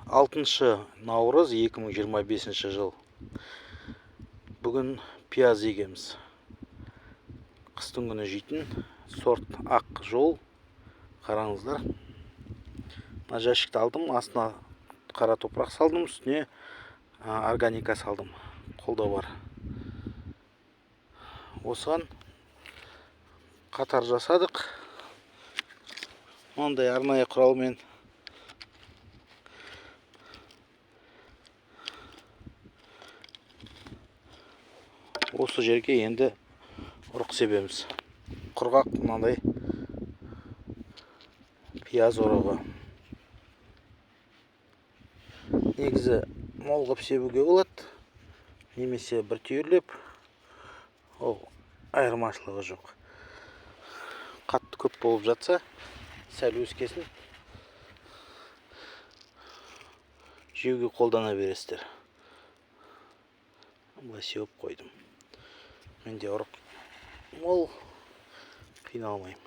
6 наурыз 2025 жыл. Бүгін пияз егеміз. Қыстың күні жейтін сорт ақ жол. Қараңыздар. Мына жәшікті алдым, астына қара топырақ салдым, үстіне органика салдым. Қолда бар. Осыған қатар жасадық. Ондай арнайы құралмен. Осы жерге енді ұрық себеміз. Құрғақ мынандай пияз ұрығы. Негізі мол қып себуге болады, немесе бір түйірлеп. Ол айырмашылығы жоқ. Қатты көп болып жатса, сәл өскесін жеуге қолдана бересіздер. Былай сеуіп қойдым. Менде ұрық мол, қиналмаймын.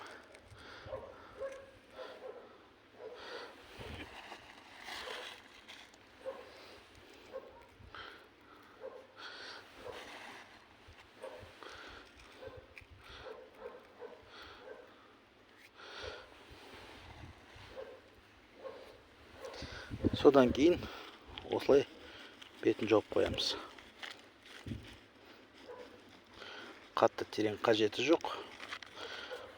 Содан кейін осылай бетін жауып қоямыз. Қатты терең қажеті жоқ.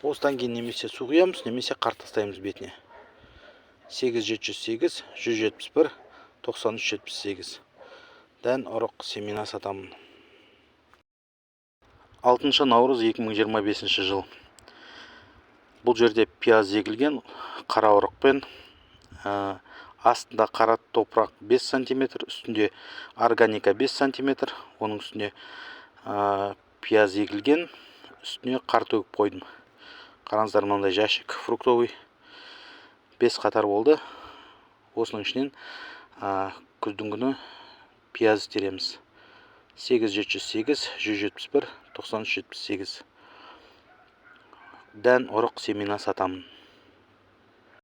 Осыдан кейін немесе су құямыз, немесе қар тастаймыз бетіне. 8708 171 9378. Дән ұрық семена сатамын. 6 наурыз 2025 жыл. Бұл жерде пияз егілген қара ұрықпен. Астында қара топырақ 5 см, үстінде органика 5 см, оның үстіне пияз егілген, үстіне қар төгіп қойдым. Қараңыздар, мынандай жәшік фруктовый 5 қатар болды. Осының ішінен күздің күні пияз тереміз. 8708 171 9378. Дән ұрық семена сатамын.